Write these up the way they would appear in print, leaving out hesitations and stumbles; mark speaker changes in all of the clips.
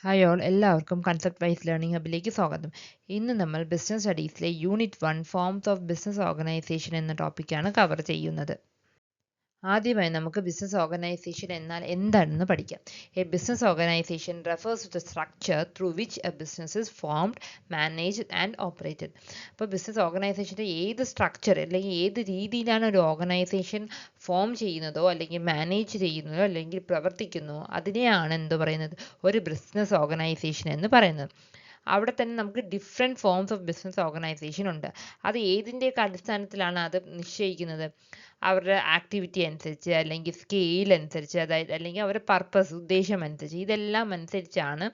Speaker 1: Hi all, എല്ലാവർക്കും concept wise learning ഹബിലേക്ക് സ്വാഗതം. ഇന്ന് നമ്മൾ ബിസിനസ് സ്റ്റഡീസിലെ unit 1 forms of business organisation എന്ന ടോപ്പിക്കാണ് കവർ ചെയ്യുന്നത്. ആദ്യമായി നമുക്ക് ബിസിനസ് ഓർഗനൈസേഷൻ എന്നാൽ എന്താണെന്ന് പഠിക്കാം. A business organisation refers to the structure through which a business is formed, managed and operated. അപ്പോൾ ബിസിനസ് ഓർഗനൈസേഷൻ്റെ ഏത് സ്ട്രക്ചർ അല്ലെങ്കിൽ ഏത് രീതിയിലാണ് ഒരു ഓർഗനൈസേഷൻ ഫോം ചെയ്യുന്നതോ അല്ലെങ്കിൽ മാനേജ് ചെയ്യുന്നതോ അല്ലെങ്കിൽ പ്രവർത്തിക്കുന്നതോ അതിനെയാണ് എന്ത് പറയുന്നത്, ഒരു ബിസിനസ് ഓർഗനൈസേഷൻ എന്ന് പറയുന്നത്. അവിടെ തന്നെ നമുക്ക് different forms of business organisation ഉണ്ട്. അത് ഏതിൻ്റെയൊക്കെ അടിസ്ഥാനത്തിലാണ് അത് നിശ്ചയിക്കുന്നത്? അവരുടെ ആക്ടിവിറ്റി അനുസരിച്ച്, അല്ലെങ്കിൽ സ്കെയിൽ അനുസരിച്ച്, അതായത് അല്ലെങ്കിൽ അവരുടെ പർപ്പസ്, ഉദ്ദേശം അനുസരിച്ച്, ഇതെല്ലാം അനുസരിച്ചാണ്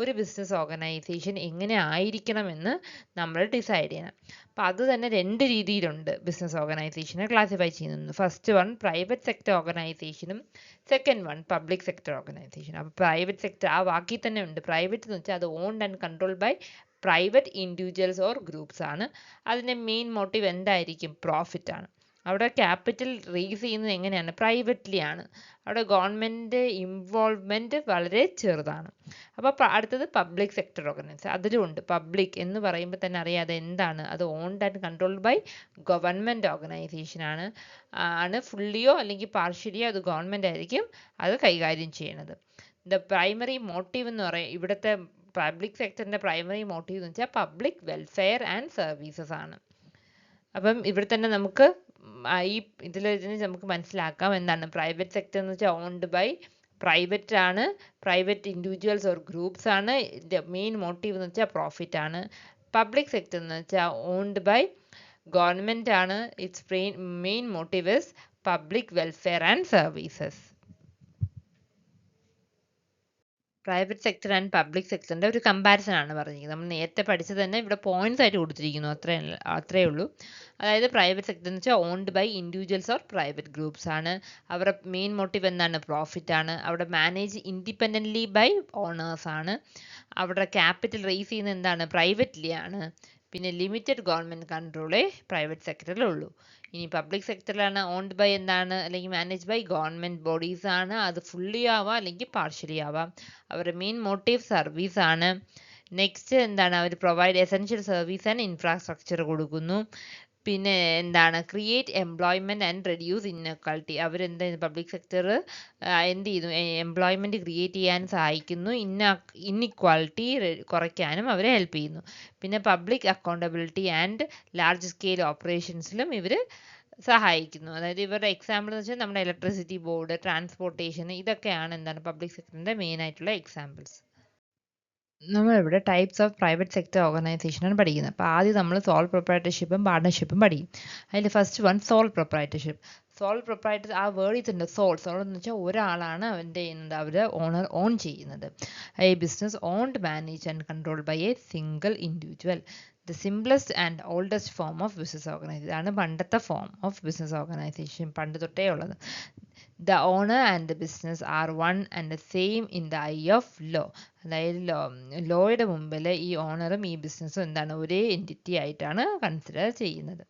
Speaker 1: ഒരു ബിസിനസ് ഓർഗനൈസേഷൻ എങ്ങനെ ആയിരിക്കണമെന്ന് നമ്മൾ ഡിസൈഡ് ചെയ്യണം. അപ്പോൾ അത് തന്നെ രണ്ട് രീതിയിലുണ്ട് ബിസിനസ് ഓർഗനൈസേഷനെ ക്ലാസിഫൈ ചെയ്യുന്നത്. ഫസ്റ്റ് വൺ പ്രൈവറ്റ് സെക്ടർ ഓർഗനൈസേഷനും second one public sector organisation. അപ്പോൾ പ്രൈവറ്റ് സെക്ടർ ആ വാക്കിൽ തന്നെ ഉണ്ട്. പ്രൈവറ്റ് എന്ന് വെച്ചാൽ അത് owned and controlled by private individuals or groups ആണ്. അതിൻ്റെ മെയിൻ മോട്ടീവ് എന്തായിരിക്കും? പ്രോഫിറ്റ് ആണ്. അവിടെ ക്യാപിറ്റൽ റേസ് ചെയ്യുന്നത് എങ്ങനെയാണ്? പ്രൈവറ്റ്ലി ആണ്. അവിടെ ഗവൺമെൻറ് ഇൻവോൾവ്മെൻറ്റ് വളരെ ചെറുതാണ്. അപ്പോൾ അടുത്തത് പബ്ലിക് സെക്ടർ ഓർഗനൈസേഷൻ. അതിലുമുണ്ട്. പബ്ലിക് എന്ന് പറയുമ്പോൾ തന്നെ അറിയാം അത് എന്താണ്. അത് owned and controlled by government organisation ആണ് ഫുള്ളിയോ അല്ലെങ്കിൽ പാർഷ്യലിയോ അത് ഗവൺമെൻറ് ആയിരിക്കും അത് കൈകാര്യം ചെയ്യണത്. ദ പ്രൈമറി മോട്ടീവ് എന്ന് പറയും ഇവിടുത്തെ പബ്ലിക് സെക്ടറിൻ്റെ പ്രൈമറി മോട്ടീവ് എന്ന് വെച്ചാൽ പബ്ലിക് വെൽഫെയർ ആൻഡ് സർവീസസ് ആണ്. അപ്പം ഇവിടെ തന്നെ നമുക്ക് ഈ ഇതിൽ നമുക്ക് മനസ്സിലാക്കാം എന്താണ് പ്രൈവറ്റ് സെക്ടർ എന്ന് വെച്ചാൽ ഓൺഡ് ബൈ പ്രൈവറ്റ് ആണ്, പ്രൈവറ്റ് ഇൻഡിവിജ്വൽസ് ഓർ ഗ്രൂപ്പ്സ് ആണ്. മെയിൻ മോട്ടീവ് എന്ന് വെച്ചാൽ പ്രോഫിറ്റ് ആണ്. പബ്ലിക് സെക്ടർ എന്ന് വെച്ചാൽ ഓൺഡ് ബൈ ഗവൺമെൻറ് ആണ്. Its main motive is public welfare and services. Private sector and public സെക്ടറിൻ്റെ ഒരു കമ്പാരിസൺ ആണ് പറഞ്ഞിരിക്കുന്നത്. നമ്മൾ നേരത്തെ പഠിച്ചത് തന്നെ ഇവിടെ പോയിന്റ്സ് ആയിട്ട് കൊടുത്തിരിക്കുന്നു, അത്രയേ ഉള്ളൂ. അതായത് പ്രൈവറ്റ് സെക്ടർ എന്ന് വെച്ചാൽ owned by individuals or private groups ആണ്. അവരുടെ മെയിൻ മോട്ടീവ് എന്താണ്? പ്രോഫിറ്റ് ആണ്. അവിടെ മാനേജ് ഇൻഡിപെൻഡൻ്റ്ലി ബൈ ഓണേഴ്സ് ആണ്. അവിടെ ക്യാപിറ്റൽ റേസ് ചെയ്യുന്നത് എന്താണ്? പ്രൈവറ്റ്ലി ആണ്. പിന്നെ ലിമിറ്റഡ് ഗവൺമെൻറ് കൺട്രോളേ പ്രൈവറ്റ് സെക്ടറിലുള്ളൂ. ഇനി പബ്ലിക് സെക്ടറിലാണ് ഓൺഡ് ബൈ എന്താണ് അല്ലെങ്കിൽ മാനേജ് ബൈ ഗവൺമെൻറ് ബോഡീസ് ആണ്. അത് ഫുള്ളി ആവാം അല്ലെങ്കിൽ പാർഷ്യലി ആവാം. അവരുടെ മെയിൻ മോട്ടീവ് സർവീസ് ആണ്. നെക്സ്റ്റ് എന്താണ്? അവർ provide essential service and infrastructure കൊടുക്കുന്നു. പിന്നെ എന്താണ്? Create employment and reduce inequality. അവരെന്താ പബ്ലിക് സെക്ടർ എന്ത് ചെയ്യുന്നു? എംപ്ലോയ്മെൻറ്റ് ക്രിയേറ്റ് ചെയ്യാൻ സഹായിക്കുന്നു. ഇൻഇക്വാളിറ്റി കുറയ്ക്കാനും അവരെ ഹെൽപ്പ് ചെയ്യുന്നു. പിന്നെ public accountability and large scale ഓപ്പറേഷൻസിലും ഇവർ സഹായിക്കുന്നു. അതായത് ഇവരുടെ എക്സാമ്പിൾ എന്ന് വെച്ചാൽ നമ്മുടെ ഇലക്ട്രിസിറ്റി ബോർഡ്, ട്രാൻസ്പോർട്ടേഷൻ, ഇതൊക്കെയാണ് എന്താണ് പബ്ലിക് സെക്ടറിൻ്റെ മെയിൻ ആയിട്ടുള്ള എക്സാമ്പിൾസ്. നമ്മളിവിടെ ടൈപ്സ് ഓഫ് പ്രൈവറ്റ് സെക്ടർ ഓർഗനൈസേഷനാണ് പഠിക്കുന്നത്. അപ്പോൾ ആദ്യം നമ്മൾ സോൾ പ്രൊപ്രൈറ്റർഷിപ്പും പാർട്ണർഷിപ്പും പഠിക്കും. അതിൽ first one sole proprietorship. Sole proprietor ആ വേർഡ് ഇതുണ്ട്, സോൾ എന്ന് വെച്ചാൽ ഒരാളാണ് അവൻ്റെ അവർ ഓൺ ചെയ്യുന്നത്. A business owned, manage and controlled by a single individual. The simplest and oldest form of business organisation. ഇതാണ് പണ്ടത്തെ ഫോം ഓഫ് ബിസിനസ് ഓർഗനൈസേഷൻ, പണ്ട് തൊട്ടേ ഉള്ളത്. The owner and the business are one and the same in the eye of law. അതായത് ലോയുടെ മുമ്പിൽ ഈ ഓണറും ഈ ബിസിനസ്സും എന്താണ്? ഒരേ എൻറ്റിറ്റി ആയിട്ടാണ് കൺസിഡർ ചെയ്യുന്നത്.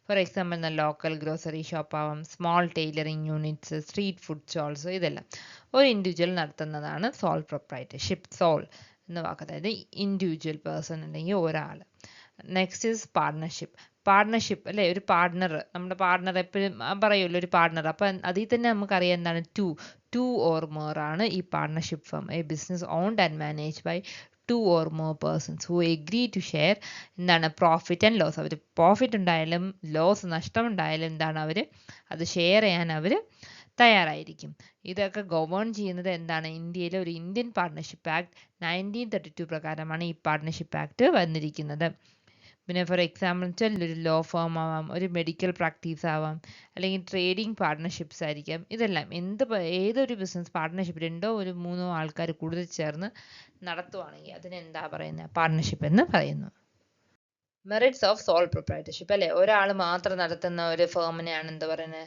Speaker 1: For example local grocery shop ആവാം, small tailoring units, street food stalls, ഇതെല്ലാം ഒരു ഇൻഡിവിജ്വൽ നടത്തുന്നതാണ് സോൾ പ്രൊപ്രൈറ്റർഷിപ്പ്. സോൾ എന്ന വാക്ക് അതായത് ഇൻഡിവിജ്വൽ പേഴ്സൺ അല്ലെങ്കിൽ ഒരാൾ. Next is partnership. പാർട്ണർഷിപ്പ് അല്ലേ, ഒരു പാർട്ണർ, നമ്മുടെ പാർട്ണർ എപ്പോഴും പറയുമല്ലോ ഒരു പാർട്ണർ. അപ്പം അതിൽ തന്നെ നമുക്കറിയാം എന്താണ്? ടു ഓർ മോർ ആണ് ഈ partnership firm. A business owned and manage by 2 or more persons who agree to share എന്താണ്? Profit and loss. അവർ പ്രോഫിറ്റ് ഉണ്ടായാലും ലോസ്, നഷ്ടമുണ്ടായാലും എന്താണ്? അവർ അത് ഷെയർ ചെയ്യാൻ അവർ തയ്യാറായിരിക്കും. ഇതൊക്കെ ഗവേൺ ചെയ്യുന്നത് എന്താണ്? ഇന്ത്യയിലെ ഒരു ഇന്ത്യൻ പാർട്ണർഷിപ്പ് ആക്ട് 1932 പ്രകാരമാണ് ഈ പാർട്ണർഷിപ്പ് ആക്ട് വന്നിരിക്കുന്നത്. പിന്നെ ഫോർ എക്സാമ്പിൾ വെച്ചാൽ ഒരു ലോ ഫേം ആവാം, ഒരു മെഡിക്കൽ പ്രാക്ടീസ് ആവാം, അല്ലെങ്കിൽ ട്രേഡിംഗ് പാർട്ണർഷിപ്സ് ആയിരിക്കാം. ഇതെല്ലാം ഏതൊരു ബിസിനസ് പാർട്ണർഷിപ്പ്, 2 or 3 ആൾക്കാർ കൂടുതൽ ചേർന്ന് നടത്തുവാണെങ്കിൽ അതിനെന്താ പറയുന്നത്? പാർട്ണർഷിപ്പ് എന്ന് പറയുന്നു. മെറിറ്റ്സ് ഓഫ് സോൾ പ്രൊപ്രൈറ്റർഷിപ്പ് അല്ലേ, ഒരാൾ മാത്രം നടത്തുന്ന ഒരു ഫേമിനെയാണ് എന്താ പറയുന്നത്?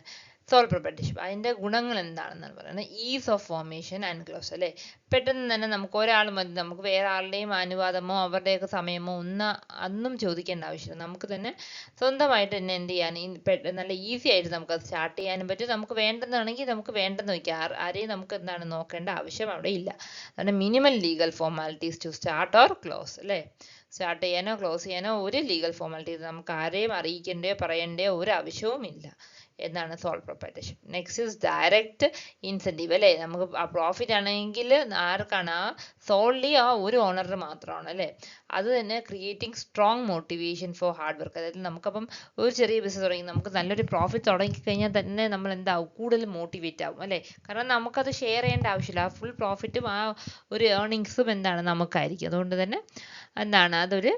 Speaker 1: സോൾ പ്രൊപ്പറേറ്റർഷിപ്പ് അതിൻ്റെ ഗുണങ്ങൾ എന്താണെന്നാണ് പറയുന്നത്. Is of formation and close അല്ലേ. പെട്ടെന്ന് തന്നെ നമുക്ക് ഒരാൾ മതി, നമുക്ക് വേറെ ആളുടെയും അനുവാദമോ അവരുടെയൊക്കെ സമയമോ ഒന്നും ചോദിക്കേണ്ട ആവശ്യമില്ല. നമുക്ക് തന്നെ സ്വന്തമായിട്ട് തന്നെ എന്ത് ചെയ്യാൻ നല്ല ഈസി ആയിട്ട് നമുക്ക് അത് സ്റ്റാർട്ട് ചെയ്യാനും പറ്റും. നമുക്ക് വേണ്ടെന്നാണെങ്കിൽ നമുക്ക് വേണ്ടെന്ന് വയ്ക്കാം. ആരെയും നമുക്ക് എന്താണ് നോക്കേണ്ട ആവശ്യം അവിടെ ഇല്ല. അതാണ് minimum legal formalities to start or close അല്ലേ. സ്റ്റാർട്ട് ചെയ്യാനോ ക്ലോസ് ചെയ്യാനോ ഒരു ലീഗൽ ഫോർമാലിറ്റീസ് നമുക്ക് ആരെയും അറിയിക്കേണ്ടയോ പറയേണ്ടയോ ഒരു ആവശ്യവും ഇല്ല എന്നാണ് soul proprietorship. Next is direct incentive അല്ലേ. നമുക്ക് ആ പ്രോഫിറ്റ് ആണെങ്കിൽ ആർക്കാണ്, സോൾലി ആ ഒരു ഓണറിന് മാത്രമാണ് അല്ലേ. അത് തന്നെ creating strong motivation four hard work. അതായത് നമുക്കപ്പം ഒരു ചെറിയ ബിസിനസ് തുടങ്ങി നമുക്ക് നല്ലൊരു പ്രോഫിറ്റ് തുടങ്ങിക്കഴിഞ്ഞാൽ തന്നെ നമ്മൾ എന്താവും, കൂടുതൽ മോട്ടിവേറ്റ് ആവും അല്ലേ. കാരണം നമുക്കത് ഷെയർ ചെയ്യേണ്ട ആവശ്യമില്ല. ആ ഫുൾ പ്രോഫിറ്റും ആ ഒരു ഏർണിങ്സും എന്താണ് നമുക്കായിരിക്കും. അതുകൊണ്ട് തന്നെ എന്താണ് അതൊരു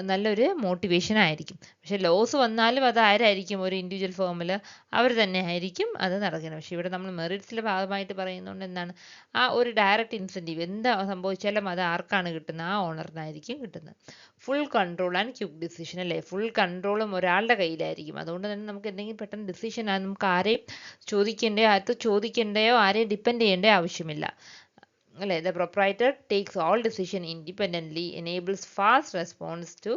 Speaker 1: നല്ലൊരു മോട്ടിവേഷൻ ആയിരിക്കും. പക്ഷെ ലോസ് വന്നാലും അത് ആരായിരിക്കും, ഒരു ഇൻഡിവിജ്വൽ ഫേമിൽ അവർ തന്നെ ആയിരിക്കും അത് നടക്കുന്നത്. പക്ഷെ ഇവിടെ നമ്മൾ മെറിറ്റ്സിൻ്റെ ഭാഗമായിട്ട് പറയുന്നതുകൊണ്ട് എന്താണ്, ആ ഒരു ഡയറക്റ്റ് ഇൻസെൻറ്റീവ് എന്താ സംഭവിച്ചാലും അത് ആർക്കാണ് കിട്ടുന്നത്, ആ ഓണറിനായിരിക്കും കിട്ടുന്നത്. Full control and quick decision അല്ലേ. ഫുൾ കൺട്രോളും ഒരാളുടെ കയ്യിലായിരിക്കും. അതുകൊണ്ട് തന്നെ നമുക്ക് എന്തെങ്കിലും പെട്ടെന്ന് ഡിസിഷൻ നമുക്ക് ആരെയും ചോദിക്കേണ്ടയോ ആരെയും ഡിപ്പെൻഡ് ചെയ്യേണ്ട ആവശ്യമില്ല അല്ലേ. The proprietor takes all decision independently, enables fast response to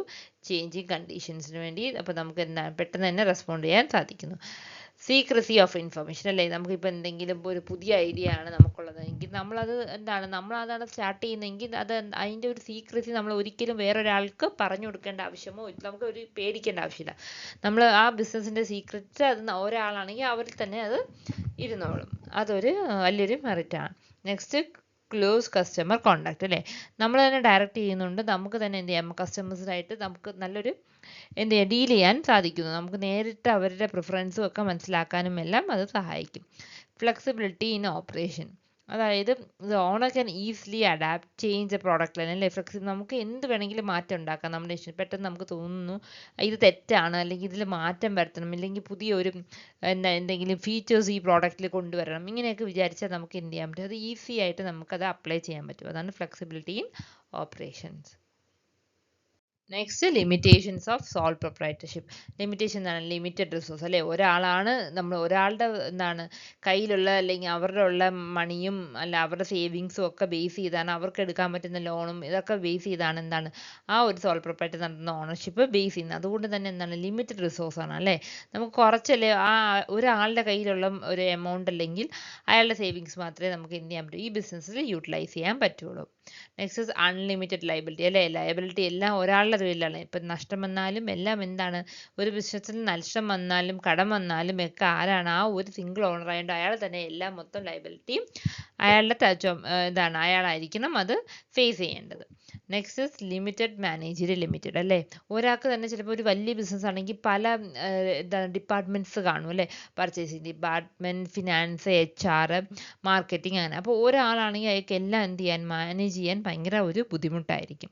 Speaker 1: changing കണ്ടീഷൻസിന് വേണ്ടി. അപ്പോൾ നമുക്ക് എന്താണ് പെട്ടെന്ന് തന്നെ റെസ്പോണ്ട് ചെയ്യാൻ സാധിക്കുന്നു. സീക്രസി ഓഫ് ഇൻഫർമേഷൻ അല്ലേ. നമുക്കിപ്പോൾ എന്തെങ്കിലും ഒരു പുതിയ ഐഡിയ ആണ് നമുക്കുള്ളത് എങ്കിൽ നമ്മളത് എന്താണ് നമ്മളതാണ് സ്റ്റാർട്ട് ചെയ്യുന്നതെങ്കിൽ അത് അതിൻ്റെ ഒരു സീക്രസി നമ്മൾ ഒരിക്കലും വേറൊരാൾക്ക് പറഞ്ഞു കൊടുക്കേണ്ട ആവശ്യമോ നമുക്ക് ഒരു പേടിക്കേണ്ട ആവശ്യമില്ല. നമ്മൾ ആ ബിസിനസ്സിൻ്റെ സീക്രറ്റ് അത് ഒരാളാണെങ്കിൽ അവരിൽ തന്നെ അത് ഇരുന്നോളും. അതൊരു വലിയൊരു മെറിറ്റാണ്. നെക്സ്റ്റ് ക്ലോസ് കസ്റ്റമർ കോണ്ടാക്ട് അല്ലേ. നമ്മൾ തന്നെ ഡയറക്റ്റ് ചെയ്യുന്നുണ്ട്, നമുക്ക് തന്നെ എന്ത് ചെയ്യാം, കസ്റ്റമേഴ്സിനായിട്ട് നമുക്ക് നല്ലൊരു എന്ത് ചെയ്യാം ഡീൽ ചെയ്യാൻ സാധിക്കുന്നു. നമുക്ക് നേരിട്ട് അവരുടെ പ്രിഫറൻസും ഒക്കെ മനസ്സിലാക്കാനും എല്ലാം അത് സഹായിക്കും. ഫ്ലെക്സിബിലിറ്റി ഇൻ ഓപ്പറേഷൻ, അതായത് owner can easily adapt change a product line അല്ലേ. ഫ്ലെക്സിബിൾ, നമുക്ക് എന്ത് വേണമെങ്കിലും മാറ്റം ഉണ്ടാക്കാം നമ്മുടെ ഇഷ്ടം. പെട്ടെന്ന് നമുക്ക് തോന്നുന്നു ഇത് തെറ്റാണ്, അല്ലെങ്കിൽ ഇതിൽ മാറ്റം വരുത്തണം, അല്ലെങ്കിൽ പുതിയൊരു എന്തെങ്കിലും ഫീച്ചേഴ്സ് ഈ പ്രോഡക്റ്റിൽ കൊണ്ടുവരണം, ഇങ്ങനെയൊക്കെ വിചാരിച്ചാൽ നമുക്ക് എന്ത് ചെയ്യാൻ പറ്റും, അത് ഈസി ആയിട്ട് നമുക്കത് അപ്ലൈ ചെയ്യാൻ പറ്റും. അതാണ് flexibility in operations. Next limitations of sole proprietorship. Limitation എന്താണ്, ലിമിറ്റഡ് റിസോഴ്സ് അല്ലേ. ഒരാളുടെ എന്താണ് കയ്യിലുള്ള അല്ലെങ്കിൽ അവരുടെ ഉള്ള മണിയും അല്ല അവരുടെ സേവിങ്സും ഒക്കെ ബേസ് ചെയ്താണ്, അവർക്ക് എടുക്കാൻ പറ്റുന്ന ലോണും ഇതൊക്കെ ബേസ് ചെയ്താണ് എന്താണ് ആ ഒരു സോൾ പ്രൊപ്രൈറ്റർ നടത്തുന്ന ഓണർഷിപ്പ് ബേസ് ചെയ്യുന്നത്. അതുകൊണ്ട് തന്നെ എന്താണ് ലിമിറ്റഡ് റിസോഴ്സ് ആണ് അല്ലേ. നമുക്ക് കുറച്ചല്ലേ ആ ഒരാളുടെ കയ്യിലുള്ള ഒരു എമൗണ്ട് അല്ലെങ്കിൽ അയാളുടെ സേവിങ്സ് മാത്രമേ നമുക്ക് എന്ത് ചെയ്യാൻ പറ്റൂ, ഈ ബിസിനസ്സിൽ യൂട്ടിലൈസ് ചെയ്യാൻ പറ്റുള്ളൂ. നെക്സ്റ്റ് ഇസ് അൺലിമിറ്റഡ് ലയബിലിറ്റി അല്ലേ. ലയബിലിറ്റി എല്ലാം ഒരാളുടെ തൊഴിലാണ്. ഇപ്പം നഷ്ടം വന്നാലും എല്ലാം എന്താണ്, ഒരു ബിസിനസ്സിൽ നഷ്ടം വന്നാലും കടം വന്നാലും ഒക്കെ ആരാണ്, ആ ഒരു സിംഗിൾ ഓണർ ആയതുകൊണ്ട് അയാൾ തന്നെ എല്ലാം മൊത്തം ലയബിലിറ്റിയും അയാളുടെ അയാളായിരിക്കണം അത് ഫേസ് ചെയ്യേണ്ടത്. Next is limited managerial limited അല്ലേ. ഒരാൾക്ക് തന്നെ ചിലപ്പോൾ ഒരു വലിയ ബിസിനസ് ആണെങ്കിൽ പല എന്താണ് ഡിപ്പാർട്ട്മെൻറ്റ്സ് കാണും അല്ലേ. Purchasing department, finance, HR, marketing, അങ്ങനെ. അപ്പോൾ ഒരാളാണെങ്കിൽ അയാൾക്ക് എല്ലാം എന്ത് ചെയ്യാൻ മാനേജ് ചെയ്യാൻ ഭയങ്കര ഒരു ബുദ്ധിമുട്ടായിരിക്കും.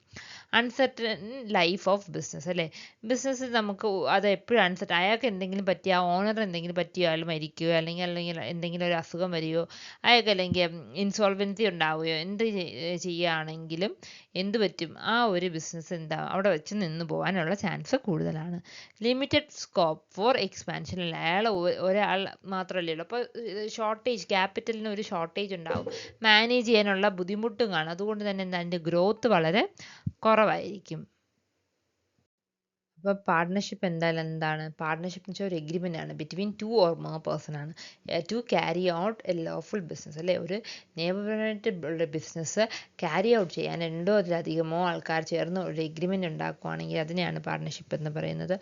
Speaker 1: അൺസർട്ടൻ ലൈഫ് ഓഫ് ബിസിനസ് അല്ലേ. ബിസിനസ് നമുക്ക് അത് എപ്പോഴും അൺസർട്ടൻ, അയാൾക്ക് എന്തെങ്കിലും പറ്റിയോ, ആ ഓണർ എന്തെങ്കിലും പറ്റിയോ, അയാൾ മരിക്കുകയോ അല്ലെങ്കിൽ എന്തെങ്കിലും ഒരു അസുഖം വരികയോ, അയാൾക്ക് അല്ലെങ്കിൽ ഇൻസോൾവൻസി ഉണ്ടാവുകയോ എന്ത് ചെയ്യുകയാണെങ്കിലും എന്ത് പറ്റും, ആ ഒരു ബിസിനസ് എന്താ അവിടെ വെച്ച് നിന്ന് പോകാനുള്ള ചാൻസ് കൂടുതലാണ്. ലിമിറ്റഡ് സ്കോപ്പ് ഫോർ എക്സ്പാൻഷൻ അല്ല. ഒരാൾ മാത്രമല്ലേ ഉള്ളൂ. അപ്പോൾ ക്യാപിറ്റലിന് ഒരു ഷോർട്ടേജ് ഉണ്ടാവും, മാനേജ് ചെയ്യാനുള്ള ബുദ്ധിമുട്ടും കാണും. അതുകൊണ്ട് തന്നെ എന്താ അതിൻ്റെ ഗ്രോത്ത് വളരെ കുറവായിരിക്കും. അപ്പോൾ പാർട്ട്ണർഷിപ്പ് എന്തായാലും എന്താണ്, പാർട്ട്ണർഷിപ്പ് എന്ന് വെച്ചാൽ ഒരു എഗ്രിമെൻ്റ് ആണ് ബിറ്റ്വീൻ 2 or more പേഴ്സൺ ആണ് to carry out a lawful business അല്ലേ. ഒരു നിയമപരമായിട്ട് ബിസിനസ് ക്യാരി ഔട്ട് ചെയ്യാൻ 2 or അതിലധികമോ ആൾക്കാർ ചേർന്ന് ഒരു എഗ്രിമെൻ്റ് ഉണ്ടാക്കുകയാണെങ്കിൽ അതിനെയാണ് പാർട്ട്ണർഷിപ്പ് എന്ന് പറയുന്നത്.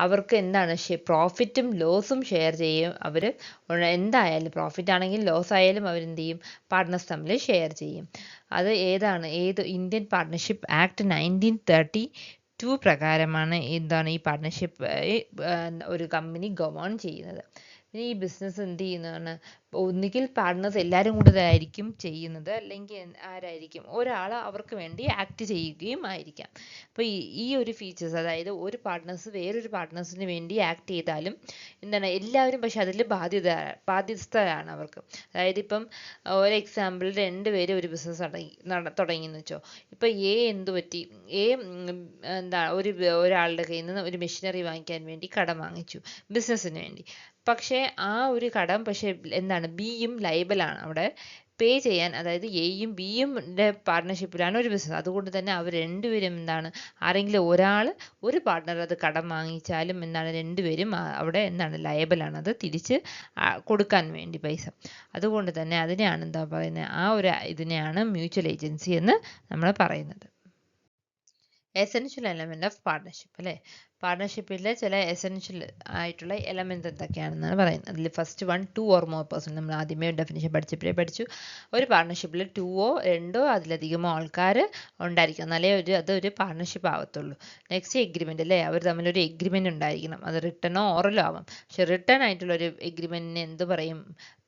Speaker 1: അവർക്ക് എന്താണ് പ്രോഫിറ്റും ലോസും ഷെയർ ചെയ്യും അവർ. എന്തായാലും പ്രോഫിറ്റ് ആണെങ്കിലും ലോസ് ആയാലും അവരെന്ത് ചെയ്യും, പാർട്ട്നേഴ്സ് തമ്മിൽ ഷെയർ ചെയ്യും. അത് ഇന്ത്യൻ പാർട്ട്ണർഷിപ്പ് ആക്ട് 1932 പ്രകാരമാണ് എന്താണ് ഈ പാർട്ട്ണർഷിപ്പ് ഒരു കമ്പനി ഗവേൺ ചെയ്യുന്നത്. ഈ ബിസിനസ് എന്ത് ചെയ്യുന്നതാണ്, ഒന്നുകിൽ പാർട്ട്നേഴ്സ് എല്ലാവരും കൂടുതലായിരിക്കും ചെയ്യുന്നത്, അല്ലെങ്കിൽ ആരായിരിക്കും ഒരാൾ അവർക്ക് വേണ്ടി ആക്ട് ചെയ്യുകയും ആയിരിക്കാം. അപ്പോൾ ഈ ഒരു ഫീച്ചേഴ്സ്, അതായത് ഒരു പാർട്ട്നേഴ്സ് വേറൊരു പാർട്ട്നേഴ്സിന് വേണ്ടി ആക്ട് ചെയ്താലും എല്ലാവരും പക്ഷെ അതിൽ ബാധ്യസ്ഥരാണ് അവർക്ക്. അതായത് ഇപ്പം ഒരു എക്സാമ്പിൾ, രണ്ടുപേരും ഒരു ബിസിനസ് തുടങ്ങിയെന്ന് വെച്ചോ. ഇപ്പം എന്തു പറ്റി, ഒരാളുടെ കയ്യിൽ നിന്ന് ഒരു മെഷീനറി വാങ്ങിക്കാൻ വേണ്ടി കടം വാങ്ങിച്ചു ബിസിനസ്സിന് വേണ്ടി. പക്ഷേ ആ ഒരു കടം ബിയും ലയബിളാണ് അവിടെ പേ ചെയ്യാൻ. അതായത് എയും ബിയും പാർട്ട്ണർഷിപ്പിലാണ് ഒരു ബിസിനസ്. അതുകൊണ്ട് തന്നെ അവർ രണ്ടുപേരും ആരെങ്കിലും ഒരു പാർട്ട്ണർ അത് കടം വാങ്ങിച്ചാലും രണ്ടുപേരും അവിടെ ലയബിളാണ്, അത് തിരിച്ച് കൊടുക്കാൻ വേണ്ടി പൈസ. അതുകൊണ്ട് തന്നെ അതിനെയാണ് ഇതിനെയാണ് മ്യൂച്വൽ ഏജൻസി എന്ന് നമ്മൾ പറയുന്നത്. എസെൻഷ്യൽ എലമെന്റ് ഓഫ് പാർട്ട്ണർഷിപ്പ് അല്ലേ. പാർട്ട്ണർഷിപ്പിലെ ചില എസെൻഷ്യൽ ആയിട്ടുള്ള എലമെന്റ് എന്തൊക്കെയാണെന്നാണ് പറയുന്നത്. അതിൽ first one, 2 or more person. നമ്മൾ ആദ്യമേ ഡെഫിനിഷൻ പഠിച്ചു. ഒരു പാർട്ട്ണർഷിപ്പിൽ 2 or 2 or അതിലധികമോ ആൾക്കാർ ഉണ്ടായിരിക്കണം, എന്നാലേ അതൊരു പാർട്ട്ണർഷിപ്പ് ആവത്തുള്ളൂ. നെക്സ്റ്റ് എഗ്രിമെന്റ് അല്ലേ, അവർ തമ്മിലൊരു എഗ്രിമെന്റ് ഉണ്ടായിരിക്കണം. അത് റിട്ടണോ ഓറലോ ആവാം. പക്ഷെ റിട്ടേൺ ആയിട്ടുള്ള ഒരു എഗ്രിമെന്റിനെ എന്ത് പറയും?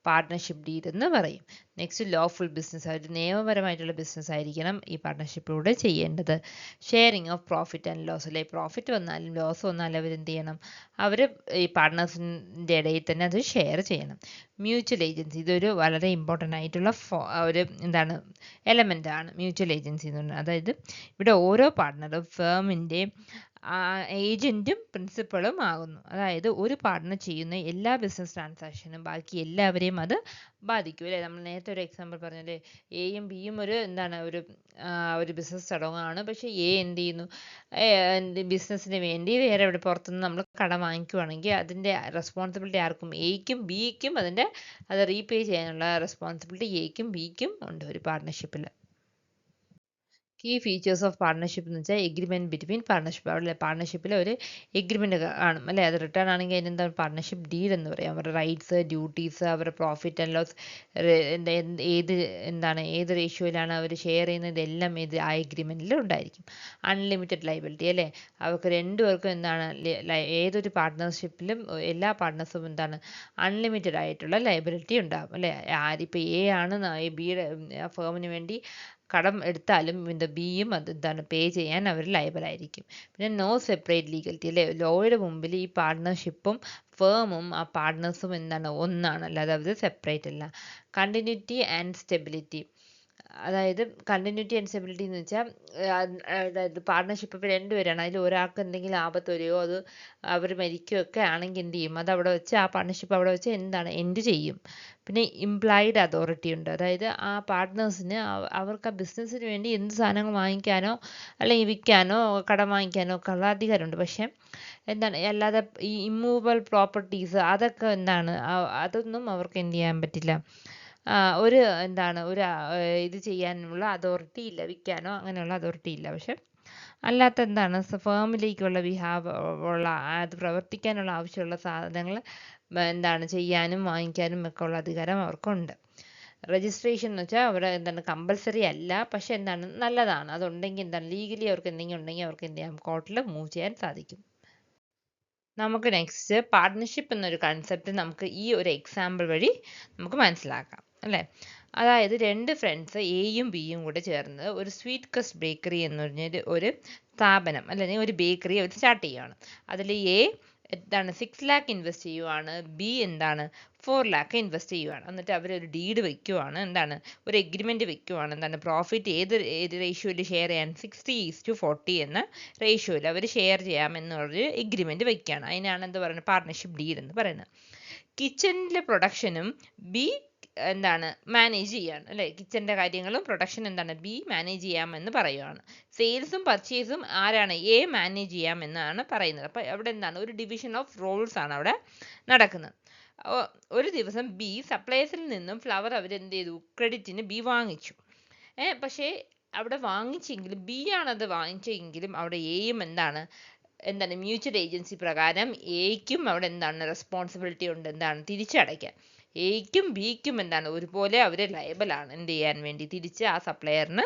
Speaker 1: പാർട്ട്ണർഷിപ്പ് ഡീഡ് എന്ന് പറയും. നെക്സ്റ്റ് ലോഫുൾ ബിസിനസ്, ഒരു നിയമപരമായിട്ടുള്ള ബിസിനസ് ആയിരിക്കണം ഈ പാർട്ട്ണർഷിപ്പിലൂടെ ചെയ്യേണ്ടത്. Sharing of profit and loss അല്ലേ, പ്രോഫിറ്റ് വന്നാലും ലോസ് വന്നാലും അവരെന്ത് ചെയ്യണം? അവർ ഈ പാർട്ട്നേഴ്സിൻ്റെ ഇടയിൽ തന്നെ അത് ഷെയർ ചെയ്യണം. മ്യൂച്വൽ ഏജൻസി, ഇതൊരു വളരെ ഇമ്പോർട്ടൻ്റ് ആയിട്ടുള്ള ഒരു എലമെൻ്റ് ആണ് മ്യൂച്വൽ ഏജൻസി എന്ന് പറയുന്നത്. അതായത് ഇവിടെ ഓരോ പാർട്ട്ണറും ഫേമിൻ്റെ ഏജൻറ്റും പ്രിൻസിപ്പളും ആകുന്നു. അതായത് ഒരു പാർട്ട്ണർ ചെയ്യുന്ന എല്ലാ ബിസിനസ് ട്രാൻസാക്ഷനും ബാക്കി എല്ലാവരെയും അത് ബാധിക്കും അല്ലേ. നമ്മൾ നേരത്തെ ഒരു എക്സാമ്പിൾ പറഞ്ഞല്ലേ, എയും ബിയും ഒരു ബിസിനസ് തുടങ്ങുകയാണ്. പക്ഷേ എന്ത് ചെയ്യുന്നു? ബിസിനസ്സിന് വേണ്ടി വേറെ പുറത്തുനിന്ന് നമ്മൾ കടം വാങ്ങിക്കുവാണെങ്കിൽ അതിൻ്റെ റെസ്പോൺസിബിലിറ്റി ആർക്കും? എയ്ക്കും ബിക്കും അത് റീപേ ചെയ്യാനുള്ള റെസ്പോൺസിബിലിറ്റി എയ്ക്കും ബിക്കും ഉണ്ട് ഒരു പാർട്ട്ണർഷിപ്പിൽ. കീ ഫീച്ചേഴ്സ് ഓഫ് പാർട്ട്ണർഷിപ്പ് എന്ന് വെച്ചാൽ എഗ്രിമെൻറ്റ് ബിറ്റ്വീൻ പാർട്ട്ണർഷിപ്പ്. അവിടെ പാർട്ട്ണർഷിപ്പിൽ ഒരു എഗ്രിമെൻറ്റ് കാണും അല്ലേ. അത് റിട്ടേൺ ആണെങ്കിൽ അതിനെന്താ പാർട്ട്ണർഷിപ്പ് ഡീഡ് എന്ന് പറയും. അവരുടെ റൈറ്റ്സ്, ഡ്യൂട്ടീസ്, അവരുടെ പ്രോഫിറ്റ് ആൻഡ് ലോസ്, ഏത് റേഷ്യോയിലാണ് അവർ ഷെയർ ചെയ്യുന്നത്, ഇതെല്ലാം ആ എഗ്രിമെൻറ്റിൽ ഉണ്ടായിരിക്കും. അൺലിമിറ്റഡ് ലയബിലിറ്റി അല്ലേ, അവർക്ക് രണ്ടുപേർക്കും ഏതൊരു പാർട്ട്ണർഷിപ്പിലും എല്ലാ പാർട്ട്നേഴ്സും അൺലിമിറ്റഡ് ആയിട്ടുള്ള ലയബിലിറ്റി ഉണ്ടാകും അല്ലേ. ആരിപ്പോൾ ആണ് ബിയുടെ ഫേമിന് വേണ്ടി കടം എടുത്താലും ബിയും പേ ചെയ്യാൻ അവർ ലയബിളായിരിക്കും. പിന്നെ നോ സെപ്പറേറ്റ് ലീഗലിറ്റി അല്ലേ, ലോയുടെ മുമ്പിൽ ഈ പാർട്ട്ണർഷിപ്പും ഫേമും ആ പാർട്ട്നേഴ്സും ഒന്നാണ്, അല്ലാതെ അവർ സെപ്പറേറ്റ് അല്ല. കണ്ടിന്യൂറ്റി ആൻഡ് സ്റ്റെബിലിറ്റി, അതായത് കണ്ടിന്യൂറ്റി ആൻഡ് സ്റ്റെബിലിറ്റി എന്ന് വെച്ചാൽ അതായത് പാർട്ട്ണർഷിപ്പ് ഇപ്പോൾ രണ്ടുപേരാണ്, അതിൽ ഒരാൾക്ക് എന്തെങ്കിലും ആപത്ത് വരികയോ അത് അവർ മരിക്കുകയൊക്കെ ആണെങ്കിൽ എന്ത് ചെയ്യും? അത് അവിടെ വെച്ച് ആ പാർട്ട്ണർഷിപ്പ് അവിടെ വെച്ച് എൻഡ് ചെയ്യും. പിന്നെ ഇംപ്ലൈഡ് അതോറിറ്റി ഉണ്ട്, അതായത് ആ പാർട്ട്നേഴ്സിന് അവർക്ക് ആ ബിസിനസ്സിന് വേണ്ടി എന്ത് സാധനങ്ങൾ വാങ്ങിക്കാനോ അല്ലെങ്കിൽ വിൽക്കാനോ കടം വാങ്ങിക്കാനോ ഒക്കെ ഉള്ള അധികാരമുണ്ട്. പക്ഷേ അല്ലാതെ ഈ ഇമ്മൂവബിൾ പ്രോപ്പർട്ടീസ് അതൊക്കെ അതൊന്നും അവർക്ക് എന്ത് ചെയ്യാൻ പറ്റില്ല, ഒരു ഇത് ചെയ്യാനുള്ള അതോറിറ്റി ഇല്ല, വിൽക്കാനോ അങ്ങനെയുള്ള അതോറിറ്റി ഇല്ല. പക്ഷെ അല്ലാത്ത ഫേമിലേക്കുള്ള അത് പ്രവർത്തിക്കാനുള്ള ആവശ്യമുള്ള സാധനങ്ങൾ ചെയ്യാനും വാങ്ങിക്കാനും ഒക്കെ ഉള്ള അധികാരം അവർക്കുണ്ട്. രജിസ്ട്രേഷൻ എന്ന് വെച്ചാൽ അവർ കമ്പൽസറി അല്ല, പക്ഷെ നല്ലതാണ്. അതുണ്ടെങ്കിൽ ലീഗലി അവർക്ക് എന്തെങ്കിലും ഉണ്ടെങ്കിൽ അവർക്ക് എന്ത് ചെയ്യാം? കോർട്ടിൽ മൂവ് ചെയ്യാൻ സാധിക്കും. നമുക്ക് നെക്സ്റ്റ് പാർട്ട്ണർഷിപ്പ് എന്നൊരു കൺസെപ്റ്റ് നമുക്ക് ഈ ഒരു എക്സാമ്പിൾ വഴി നമുക്ക് മനസ്സിലാക്കാം അല്ലേ. അതായത് രണ്ട് ഫ്രണ്ട്സ് എയും ബിയും കൂടെ ചേർന്ന് ഒരു സ്വീറ്റ് കസ്റ്റ് ബേക്കറി എന്ന് പറഞ്ഞൊരു ഒരു സ്ഥാപനം അല്ലെങ്കിൽ ഒരു ബേക്കറി അവർ സ്റ്റാർട്ട് ചെയ്യുകയാണ്. അതിൽ എ 6 lakh ഇൻവെസ്റ്റ് ചെയ്യുവാണ്, ബി 4 lakh ഇൻവെസ്റ്റ് ചെയ്യുവാണ്. എന്നിട്ട് അവരൊരു ഡീഡ് വെക്കുവാണ്, ഒരു എഗ്രിമെൻറ്റ് വെക്കുവാണ്, പ്രോഫിറ്റ് ഏത് റേഷ്യോയിൽ ഷെയർ ചെയ്യാൻ? 60:40 എന്ന റേഷ്യോയിൽ അവർ ഷെയർ ചെയ്യാമെന്നുള്ളൊരു എഗ്രിമെൻറ്റ് വെക്കുകയാണ്. അതിനാണ് പറയുന്നത്? പാർട്ട്ണർഷിപ്പ് ഡീഡ് എന്ന് പറയുന്നത്. കിച്ചണിലെ പ്രൊഡക്ഷനും ബി മാനേജ് ചെയ്യാണ് അല്ലേ. കിച്ചൻ്റെ കാര്യങ്ങളും പ്രൊഡക്ഷൻ ബി മാനേജ് ചെയ്യാമെന്ന് പറയുകയാണ്. സെയിൽസും പർച്ചേസും ആരാണ്? എ മാനേജ് ചെയ്യാമെന്നാണ് പറയുന്നത്. അപ്പോൾ അവിടെ ഒരു ഡിവിഷൻ ഓഫ് റോൾസ് ആണ് അവിടെ നടക്കുന്നത്. ഒരു ദിവസം ബി സപ്ലയേഴ്സിൽ നിന്നും ഫ്ലവർ അവരെന്ത് ചെയ്തു? ക്രെഡിറ്റിന് ബി വാങ്ങിച്ചു. പക്ഷേ അവിടെ വാങ്ങിച്ചെങ്കിലും ബി ആണത് വാങ്ങിച്ചെങ്കിലും അവിടെ എയും മ്യൂച്വൽ ഏജൻസി പ്രകാരം എയ്ക്കും അവിടെ റെസ്പോൺസിബിലിറ്റി ഉണ്ട്, തിരിച്ചടയ്ക്കാൻ. എയ്ക്കും ബിക്കും ഒരുപോലെ അവർ ലയബിളാണ് എന്ത് ചെയ്യാൻ വേണ്ടി? തിരിച്ച് ആ സപ്ലയറിന്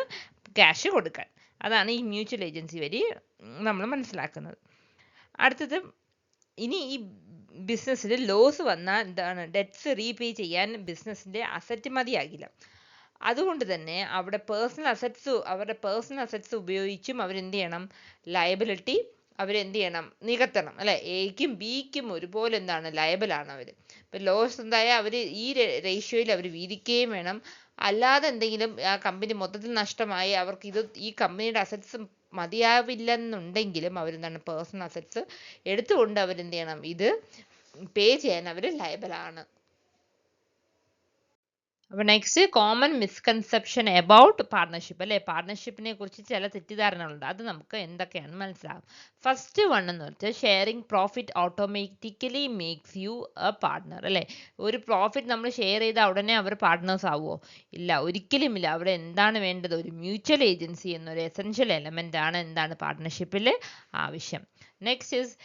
Speaker 1: ക്യാഷ് കൊടുക്കാൻ. അതാണ് ഈ മ്യൂച്വൽ ഏജൻസി വഴി നമ്മൾ മനസ്സിലാക്കുന്നത്. അടുത്തത്, ഇനി ഈ ബിസിനസ്സിൽ ലോസ് വന്നാൽ എന്താണ് ഡെറ്റ്സ് റീപേ ചെയ്യാൻ ബിസിനസ്സിന്റെ അസറ്റ് മതിയാകില്ല. അതുകൊണ്ട് തന്നെ അവിടെ അവരുടെ പേഴ്സണൽ അസറ്റ്സ് ഉപയോഗിച്ചും അവരെന്ത് ചെയ്യണം, ലയബിലിറ്റി അവരെന്ത് ചെയ്യണം, നികത്തണം അല്ലെ. എക്കും ബിക്കും ഒരുപോലെ എന്താണ് ലയബിളാണ് അവർ. ഇപ്പം ലോസ് ഉണ്ടായാൽ അവർ ഈ റേഷ്യോയിൽ അവർ വീതിക്കുകയും വേണം. അല്ലാതെ എന്തെങ്കിലും ആ കമ്പനി മൊത്തത്തിൽ നഷ്ടമായി അവർക്ക് ഈ കമ്പനിയുടെ അസറ്റ്സ് മതിയാവില്ലെന്നുണ്ടെങ്കിലും അവരെന്താണ് പേഴ്സണൽ അസറ്റ്സ് എടുത്തുകൊണ്ട് അവരെന്ത് ചെയ്യണം, ഇത് പേ ചെയ്യാൻ അവർ ലയബിളാണ്. അപ്പോൾ next common misconception about partnership അല്ലെ. പാർട്ണർഷിപ്പിനെ കുറിച്ച് ചില തെറ്റിദ്ധാരണകളുണ്ട്. അത് നമുക്ക് എന്തൊക്കെയാണെന്ന് മനസ്സിലാകും. ഫസ്റ്റ് വൺ എന്ന് വെച്ചാൽ sharing profit automatically makes you A partner അല്ലെ. ഒരു പ്രോഫിറ്റ് നമ്മൾ ഷെയർ ചെയ്താൽ ഉടനെ അവർ പാർട്ട്നേഴ്സ് ആവുമോ? ഇല്ല, ഒരിക്കലും ഇല്ല. അവിടെ എന്താണ് വേണ്ടത്? ഒരു മ്യൂച്വൽ ഏജൻസി എന്നൊരു എസെൻഷ്യൽ എലമെന്റ് ആണ് എന്താണ് പാർട്ട്ണർഷിപ്പിൽ ആവശ്യം. നെക്സ്റ്റ് ഇസ്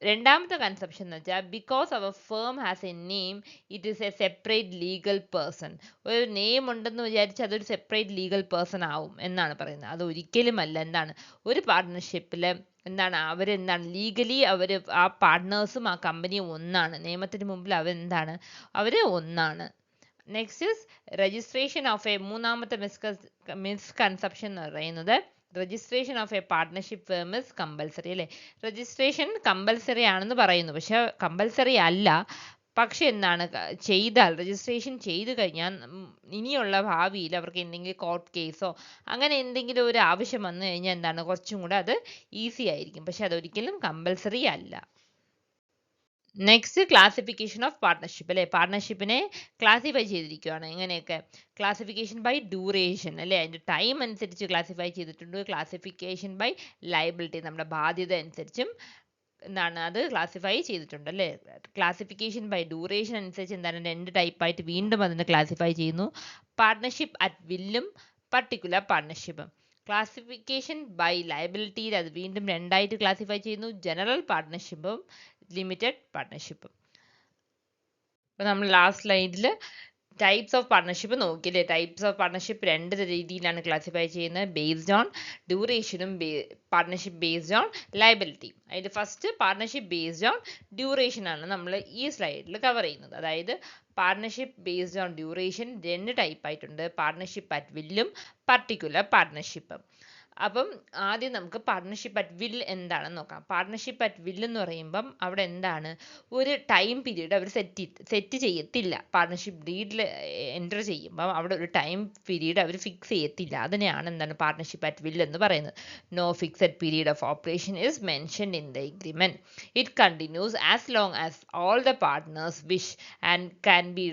Speaker 1: രണ്ടാമത്തെ കൺസെപ്ഷൻ എന്ന് വെച്ചാൽ ബിക്കോസ് അവർ firm has a name it is a separate legal person. ഒരു നെയിം ഉണ്ടെന്ന് വിചാരിച്ച് അതൊരു സെപ്പറേറ്റ് ലീഗൽ പേഴ്സൺ ആവും എന്നാണ് പറയുന്നത്. അത് ഒരിക്കലുമല്ല. എന്താണ് ഒരു പാർട്ട്ണർഷിപ്പിൽ എന്താണ് അവരെന്താണ് ലീഗലി അവർ ആ പാർട്ട്നേഴ്സും ആ കമ്പനിയും ഒന്നാണ്. നിയമത്തിന് മുമ്പിൽ അവരെന്താണ്, അവർ ഒന്നാണ്. Next is registration of A മൂന്നാമത്തെ മിസ്കൺസെപ്ഷൻ എന്ന് പറയുന്നത് registration of A partnership firm is compulsory അല്ലേ. രജിസ്ട്രേഷൻ കമ്പൽസറി ആണെന്ന് പറയുന്നു, പക്ഷെ കമ്പൽസറി അല്ല. പക്ഷെ എന്താണ് ചെയ്താൽ രജിസ്ട്രേഷൻ ചെയ്തു കഴിഞ്ഞാൽ ഇനിയുള്ള ഭാവിയിൽ അവർക്ക് എന്തെങ്കിലും കോർട്ട് കേസോ അങ്ങനെ എന്തെങ്കിലും ഒരു ആവശ്യം വന്നു കഴിഞ്ഞാൽ എന്താണ് കുറച്ചും കൂടെ അത് ഈസി ആയിരിക്കും. പക്ഷെ അതൊരിക്കലും കമ്പൽസറി അല്ല. നെക്സ്റ്റ് ക്ലാസിഫിക്കേഷൻ ഓഫ് പാർട്ട്ണർഷിപ്പ് അല്ലെ. പാർട്ട്ണർഷിപ്പിനെ ക്ലാസിഫൈ ചെയ്തിരിക്കുകയാണ്. എങ്ങനെയൊക്കെ? ക്ലാസിഫിക്കേഷൻ ബൈ ഡ്യൂറേഷൻ അല്ലെ, അതിൻ്റെ ടൈം അനുസരിച്ച് ക്ലാസിഫൈ ചെയ്തിട്ടുണ്ട്. ക്ലാസിഫിക്കേഷൻ ബൈ ലയബിലിറ്റി, നമ്മുടെ ബാധ്യത അനുസരിച്ചും എന്താണ് അത് ക്ലാസിഫൈ ചെയ്തിട്ടുണ്ട് അല്ലേ. ക്ലാസിഫിക്കേഷൻ ബൈ ഡ്യൂറേഷൻ അനുസരിച്ച് എന്താണ് രണ്ട് ടൈപ്പായിട്ട് വീണ്ടും അതിനെ ക്ലാസിഫൈ ചെയ്യുന്നു. പാർട്ട്ണർഷിപ്പ് അറ്റ് വില്ലും പർട്ടിക്കുലർ പാർട്ട്ണർഷിപ്പും. ക്ലാസിഫിക്കേഷൻ ബൈ ലയബിലിറ്റിയിൽ അത് വീണ്ടും രണ്ടായിട്ട് ക്ലാസിഫൈ ചെയ്യുന്നു, ജനറൽ പാർട്ട്ണർഷിപ്പും ലിമിറ്റഡ് പാർട്ട്ണർഷിപ്പും. അപ്പോൾ നമ്മൾ ലാസ്റ്റ് സ്ലൈഡിൽ ടൈപ്സ് ഓഫ് പാർട്ട്ണർഷിപ്പ് നോക്കിയില്ലേ. ടൈപ്സ് ഓഫ് പാർട്ട്ണർഷിപ്പ് രണ്ട് രീതിയിലാണ് ക്ലാസിഫൈ ചെയ്യുന്നത്, ബേസ്ഡ് ഓൺ ഡ്യൂറേഷനും പാർട്ട്ണർഷിപ്പ് ബേസ്ഡ് ഓൺ ലയബിലിറ്റി. അതിൽ first partnership based on duration ആണ് നമ്മൾ ഈ സ്ലൈഡിൽ കവർ ചെയ്യുന്നത്. അതായത് പാർട്ട്ണർഷിപ്പ് ബേസ്ഡ് ഓൺ ഡ്യൂറേഷൻ രണ്ട് ടൈപ്പ് ആയിട്ടുണ്ട്, പാർട്ട്ണർഷിപ്പ് അറ്റ് വില്ലും പർട്ടിക്കുലർ പാർട്ട്ണർഷിപ്പും. അപ്പം ആദ്യം നമുക്ക് പാർട്ട്ണർഷിപ്പ് അറ്റ് വിൽ എന്താണെന്ന് നോക്കാം. പാർട്ട്ണർഷിപ്പ് അറ്റ് വിൽ എന്ന് പറയുമ്പം അവിടെ എന്താണ്, ഒരു ടൈം പീരീഡ് അവർ സെറ്റ് ചെയ്യത്തില്ല. പാർട്ട്ണർഷിപ്പ് ഡീഡിൽ എൻ്റർ ചെയ്യുമ്പം അവിടെ ഒരു ടൈം പീരീഡ് അവർ ഫിക്സ് ചെയ്യത്തില്ല. അതിനെയാണ് എന്താണ് പാർട്ട്ണർഷിപ്പ് അറ്റ് വിൽ എന്ന് പറയുന്നത്. No fixed period of operation is mentioned in the agreement. It continues as long as all the partners wish and can be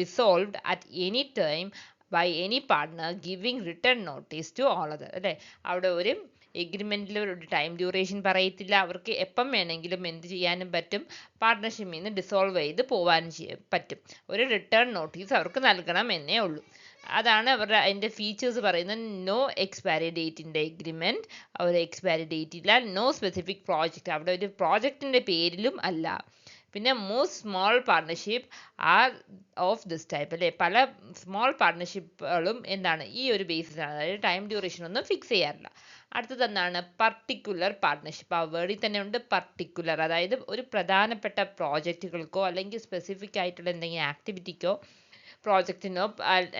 Speaker 1: dissolved at any time by any partner giving written notice to all other അല്ലേ. അവിടെ ഒരു എഗ്രിമെന്റിൽ ഒരു time duration പറയത്തില്ല. അവർക്ക് എപ്പം വേണമെങ്കിലും എന്ത് ചെയ്യാനും പറ്റും, പാർട്ട്ണർഷിപ്പിൽ നിന്ന് ഡിസോൾവ് ചെയ്ത് പോകാനും പറ്റും. ഒരു റിട്ടേൺ നോട്ടീസ് അവർക്ക് നൽകണം എന്നേ ഉള്ളൂ. അതാണ് അവരുടെ അതിൻ്റെ ഫീച്ചേഴ്സ് പറയുന്നത്. No expiry date in the agreement, ഒരു എക്സ്പയറി ഡേറ്റ് ഇല്ല. നോ സ്പെസിഫിക് പ്രോജക്റ്റ്, അവിടെ ഒരു പ്രോജക്റ്റിൻ്റെ പേരിലും അല്ല. പിന്നെ most small partnership are of this type അല്ലേ. പല സ്മോൾ പാർട്ട്ണർഷിപ്പുകളും എന്താണ് ഈ ഒരു ബേസിലാണ്, അതായത് ടൈം ഡ്യൂറേഷൻ ഒന്നും ഫിക്സ് ചെയ്യാറില്ല. അടുത്തത് എന്താണ് പർട്ടിക്കുലർ പാർട്ട്ണർഷിപ്പ്. ആ വേർഡിൽ തന്നെ ഉണ്ട് പർട്ടിക്കുലർ, അതായത് ഒരു പ്രധാനപ്പെട്ട പ്രോജക്റ്റുകൾക്കോ അല്ലെങ്കിൽ സ്പെസിഫിക് ആയിട്ടുള്ള എന്തെങ്കിലും ആക്ടിവിറ്റിക്കോ പ്രോജക്റ്റിനോ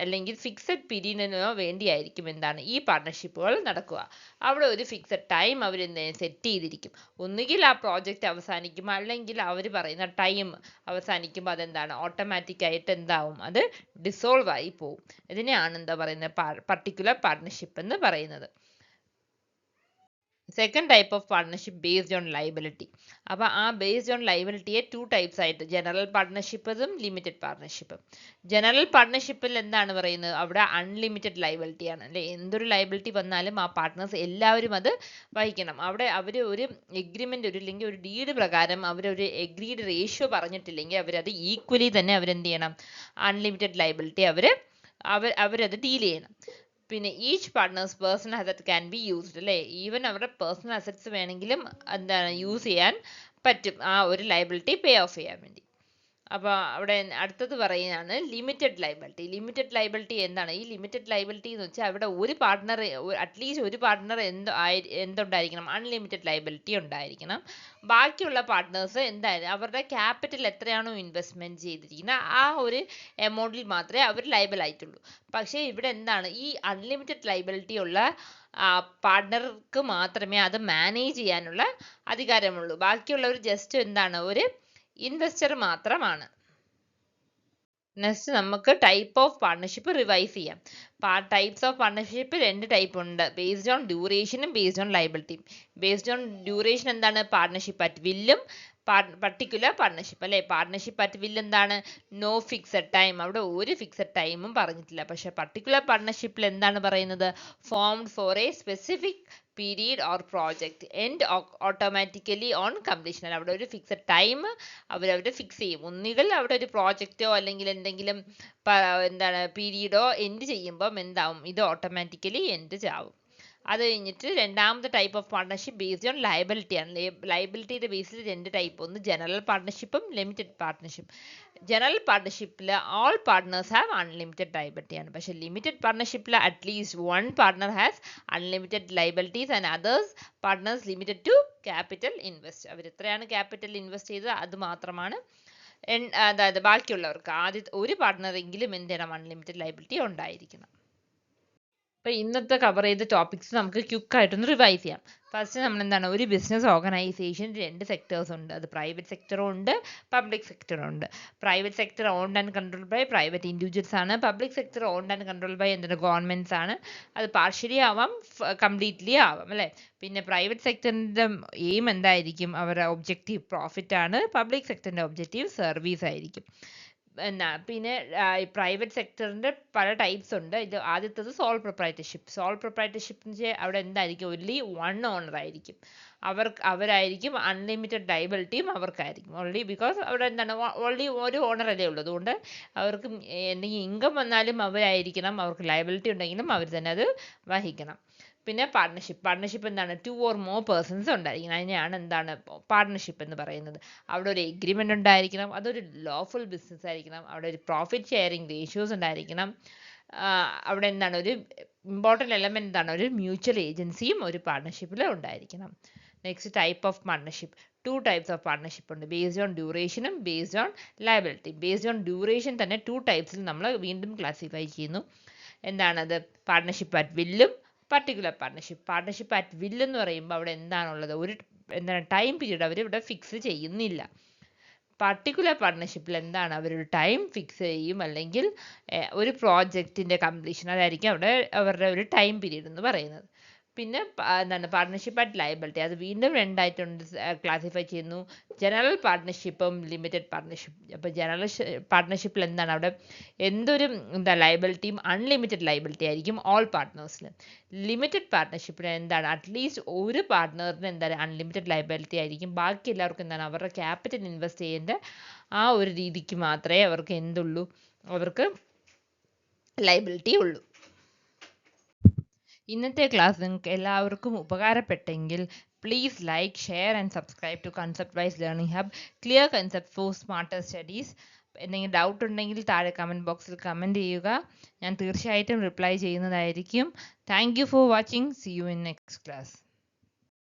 Speaker 1: അല്ലെങ്കിൽ ഫിക്സഡ് പീരീഡിനോ വേണ്ടിയായിരിക്കും എന്താണ് ഈ പാർട്ട്ണർഷിപ്പുകൾ നടക്കുക. അവിടെ ഒരു ഫിക്സഡ് ടൈം അവർ സെറ്റ് ചെയ്തിരിക്കും. ഒന്നുകിൽ ആ പ്രോജക്റ്റ് അവസാനിക്കും, അല്ലെങ്കിൽ അവർ പറയുന്ന ടൈം അവസാനിക്കുമ്പോൾ അതെന്താണ് ഓട്ടോമാറ്റിക്കായിട്ട് എന്താവും, അത് ഡിസോൾവ് ആയി പോവും. ഇതിനെയാണ് എന്താ പറയുന്നത് പർട്ടിക്കുലർ പാർട്ട്ണർഷിപ്പ് എന്ന് പറയുന്നത്. Second type of partnership based on liability. അപ്പോൾ ആ ബേസ്ഡ് ഓൺ ലയബിലിറ്റിയെ ടു ടൈപ്സ് ആയിട്ട്, ജനറൽ പാർട്ട്ണർഷിപ്പും ലിമിറ്റഡ് പാർട്ട്ണർഷിപ്പും. ജനറൽ പാർട്ട്ണർഷിപ്പിൽ എന്താണ് പറയുന്നത്, അവിടെ അൺലിമിറ്റഡ് ലയബിലിറ്റി ആണ് അല്ലേ. എന്തൊരു ലയബിലിറ്റി വന്നാലും ആ പാർട്ട്നേഴ്സ് എല്ലാവരും അത് വഹിക്കണം. അവിടെ അവർ ഒരു എഗ്രിമെന്റ് ഇല്ലെങ്കിൽ ഒരു ഡീഡ് പ്രകാരം അവരൊരു എഗ്രീഡ് റേഷ്യോ പറഞ്ഞിട്ടില്ലെങ്കിൽ അവരത് ഈക്വലി തന്നെ അവരെന്ത് ചെയ്യണം, അൺലിമിറ്റഡ് ലയബിലിറ്റി അവരത് ഡീൽ ചെയ്യണം. പിന്നെ each partners personal asset can be used അല്ലേ. ഈവൻ അവരുടെ പേഴ്സണൽ അസറ്റ്സ് വേണമെങ്കിലും എന്താണ് യൂസ് ചെയ്യാൻ പറ്റും ആ ഒരു ലയബിലിറ്റി പേ ഓഫ് ചെയ്യാൻ വേണ്ടി. അപ്പോൾ അവിടെ അടുത്തത് പറയുന്നതാണ് ലിമിറ്റഡ് ലൈബിലിറ്റി. ലിമിറ്റഡ് ലൈബിലിറ്റി എന്താണ്? ഈ ലിമിറ്റഡ് ലൈബിലിറ്റി എന്ന് വെച്ചാൽ അവിടെ ഒരു പാർട്ട്ണർ, അറ്റ്ലീസ്റ്റ് ഒരു പാർട്ട്ണർ എന്തുണ്ടായിരിക്കണം? അൺലിമിറ്റഡ് ലൈബിലിറ്റി ഉണ്ടായിരിക്കണം. ബാക്കിയുള്ള പാർട്ട്നേഴ്സ് എന്തായാലും അവരുടെ ക്യാപിറ്റൽ എത്രയാണോ ഇൻവെസ്റ്റ്മെന്റ് ചെയ്തിരിക്കുന്നത് ആ ഒരു എമൗണ്ടിൽ മാത്രമേ അവർ ലൈബിൾ ആയിട്ടുള്ളൂ. പക്ഷേ ഇവിടെ എന്താണ്? ഈ അൺലിമിറ്റഡ് ലൈബിലിറ്റി ഉള്ള പാർട്ട്ണർക്ക് മാത്രമേ അത് മാനേജ് ചെയ്യാനുള്ള അധികാരമുള്ളൂ. ബാക്കിയുള്ളവർ ജസ്റ്റ് എന്താണ്? ഒരു ഇൻവെസ്റ്റർ മാത്രമാണ്. നെക്സ്റ്റ് നമുക്ക് ടൈപ്പ് ഓഫ് പാർട്ണർഷിപ്പ് റിവൈസ് ചെയ്യാം. ടൈപ്സ് ഓഫ് പാർട്ണർഷിപ്പ് 2 ടൈപ്പ് ഉണ്ട്, ബേസ്ഡ് ഓൺ ഡ്യൂറേഷനും ബേസ്ഡ് ഓൺ ലൈബിലിറ്റിയും. ബേസ്ഡ് ഓൺ ഡ്യൂറേഷൻ എന്താണ്? പാർട്ണർഷിപ്പ് അറ്റ് വില്ലും പർട്ടിക്കുലർ പാർട്ണർഷിപ്പ് അല്ലേ. പാർട്ണർഷിപ്പ് അറ്റ് വിൽ എന്താണ്? നോ ഫിക്സഡ് ടൈം, അവിടെ ഒരു ഫിക്സഡ് ടൈമും പറഞ്ഞിട്ടില്ല. പക്ഷെ പർട്ടിക്കുലർ പാർട്ണർഷിപ്പിൽ എന്താണ് പറയുന്നത്? Formed for a specific period or project end automatically on completion. അവിടെ ഒരു ഫിക്സഡ് ടൈം അവരവർ ഫിക്സ് ചെയ്യും. ഒന്നുകിൽ അവിടെ ഒരു പ്രോജക്റ്റോ അല്ലെങ്കിൽ എന്തെങ്കിലും എന്താണ് പീരീഡോ എൻഡ് ചെയ്യുമ്പം എന്താവും? ഇത് ഓട്ടോമാറ്റിക്കലി എൻഡ് ആവും. അത് കഴിഞ്ഞിട്ട് രണ്ടാമത്തെ type of partnership based on liability ആണ്. ലയബിലിറ്റിയുടെ ബേസിൽ 2 ടൈപ്പ്, ഒന്ന് ജനറൽ പാർട്ണർഷിപ്പും ലിമിറ്റഡ് പാർട്ണർഷിപ്പ്. ജനറൽ പാർട്ണർഷിപ്പിൽ all partners have unlimited liability ആണ്. പക്ഷേ ലിമിറ്റഡ് പാർട്ണർഷിപ്പിൽ at least one partner has unlimited liabilities and others partners limited to capital invest. അവർ എത്രയാണ് ക്യാപിറ്റൽ ഇൻവെസ്റ്റ് ചെയ്തത് അത് മാത്രമാണ്. അതായത് ബാക്കിയുള്ളവർക്ക് ആദ്യത്തെ ഒരു പാർട്ട്ണറെങ്കിലും എന്ത് ചെയ്യണം? അൺലിമിറ്റഡ് ലയബിലിറ്റി ഉണ്ടായിരിക്കണം. അപ്പോൾ ഇന്നത്തെ കവർ ചെയ്ത ടോപ്പിക്സ് നമുക്ക് ക്വിക്കായിട്ടൊന്ന് റിവൈസ് ചെയ്യാം. ഫസ്റ്റ് നമ്മൾ എന്താണ്? ഒരു ബിസിനസ് ഓർഗനൈസേഷൻ 2 സെക്ടേഴ്സ് ഉണ്ട്. അത് പ്രൈവറ്റ് സെക്ടറും ഉണ്ട്, പബ്ലിക് സെക്ടറും ഉണ്ട്. Private sector owned and control by private individuals ആണ്. Public sector owned and control by എന്താണ്? ഗവൺമെൻറ്റ്സ് ആണ്. അത് പാർഷ്യലി ആവാം, കംപ്ലീറ്റ്ലി ആവാം അല്ലേ. പിന്നെ പ്രൈവറ്റ് സെക്ടറിൻ്റെ എയിം എന്തായിരിക്കും? അവരുടെ ഒബ്ജക്റ്റീവ് പ്രോഫിറ്റ് ആണ്. പബ്ലിക് സെക്ടറിൻ്റെ ഒബ്ജക്റ്റീവ് സർവീസ് ആയിരിക്കും. പിന്നെ പ്രൈവറ്റ് സെക്ടറിൻ്റെ പല ടൈപ്സ് ഉണ്ട്. ഇത് ആദ്യത്തേത് സോൾ പ്രൊപ്രൈറ്റർഷിപ്പ്. സോൾ പ്രൊപ്രൈറ്റർഷിപ്പ് എന്ന് വെച്ചാൽ അവിടെ എന്തായിരിക്കും? ഓൺലി വൺ ഓണർ ആയിരിക്കും. അവരായിരിക്കും അൺലിമിറ്റഡ് ലയബിലിറ്റിയും അവർക്കായിരിക്കും. ഓൺലി ബിക്കോസ് അവിടെ എന്താണ്? ഓൺലി ഒരു ഓണർ അല്ലേ ഉള്ളൂ. അതുകൊണ്ട് അവർക്ക് എന്തെങ്കിലും ഇൻകം വന്നാലും അവരായിരിക്കണം, അവർക്ക് ലയബിലിറ്റി ഉണ്ടെങ്കിലും അവർ തന്നെ അത് വഹിക്കണം. പിന്നെ പാർട്ണർഷിപ്പ് എന്താണ്? 2 or more persons ഉണ്ടായിരിക്കണം. അതിനെയാണ് എന്താണ്? പാർട്ണർഷിപ്പ് എന്ന് പറയുന്നത്. അവിടെ ഒരു എഗ്രിമെൻ്റ് ഉണ്ടായിരിക്കണം, അതൊരു ലോഫുൾ ബിസിനസ് ആയിരിക്കണം, അവിടെ ഒരു പ്രോഫിറ്റ് ഷെയറിങ് റേഷ്യോസ് ഉണ്ടായിരിക്കണം. അവിടെ എന്താണ്? ഒരു ഇമ്പോർട്ടൻ്റ് എലമെൻ്റ് എന്താണ്? ഒരു മ്യൂച്വൽ ഏജൻസിയും ഒരു പാർട്ണർഷിപ്പിൽ ഉണ്ടായിരിക്കണം. Next type of partnership. 2 types of partnership ഉണ്ട്, ബേസ്ഡ് ഓൺ ഡ്യൂറേഷനും based on liability. Based on duration തന്നെ 2 ടൈപ്സിൽ നമ്മൾ വീണ്ടും ക്ലാസിഫൈ ചെയ്യുന്നു. എന്താണത്? പാർട്ണർഷിപ്പ് അറ്റ് വില്ലും particular partnership. Partnership at will എന്ന് പറയുമ്പോൾ അവിടെ എന്താണുള്ളത്? ഒരു എന്താണ്? ടൈം പീരീഡ് അവർ ഇവിടെ ഫിക്സ് ചെയ്യുന്നില്ല. പർട്ടിക്കുലർ പാർട്ണർഷിപ്പിൽ എന്താണ്? അവരൊരു ടൈം ഫിക്സ് ചെയ്യും, അല്ലെങ്കിൽ ഒരു പ്രോജക്റ്റിൻ്റെ കംപ്ലീഷൻ, അതായിരിക്കും അവിടെ അവരുടെ ഒരു ടൈം പീരീഡ് എന്ന് പറയുന്നത്. പിന്നെ എന്താണ്? Partnership at liability. അത് വീണ്ടും 2 ആയിട്ടുണ്ട് ക്ലാസിഫൈ ചെയ്യുന്നു, ജനറൽ പാർട്ണർഷിപ്പും ലിമിറ്റഡ് പാർട്ണർഷിപ്പ്. അപ്പോൾ ജനറൽ പാർട്ണർഷിപ്പിൽ എന്താണ്? അവിടെ എന്തൊരു ലയബിലിറ്റിയും അൺലിമിറ്റഡ് ലയബിലിറ്റി ആയിരിക്കും ഓൾ പാർട്ട്നേഴ്സിന്. ലിമിറ്റഡ് പാർട്ണർഷിപ്പിന് എന്താണ്? അറ്റ്ലീസ്റ്റ് ഒരു പാർട്ട്ണറിന് എന്താണ്? അൺലിമിറ്റഡ് ലയബിലിറ്റി ആയിരിക്കും. ബാക്കി എല്ലാവർക്കും എന്താണ്? അവരുടെ ക്യാപിറ്റൽ ഇൻവെസ്റ്റ് ചെയ്യേണ്ട ആ ഒരു രീതിക്ക് മാത്രമേ അവർക്ക് എന്തുള്ളൂ? അവർക്ക് ലയബിലിറ്റി ഉള്ളൂ. ഇന്നത്തെ ക്ലാസ് നിങ്ങൾക്ക് എല്ലാവർക്കും ഉപകാരപ്പെട്ടെങ്കിൽ please like, share and subscribe to concept wise learning hub, clear concept for smarter studies. എന്തെങ്കിലും ഡൗട്ട് ഉണ്ടെങ്കിൽ താഴെ കമൻറ്റ് ബോക്സിൽ കമൻറ്റ് ചെയ്യുക, ഞാൻ തീർച്ചയായിട്ടും റിപ്ലൈ ചെയ്യുന്നതായിരിക്കും. Thank you for watching. C you in next class.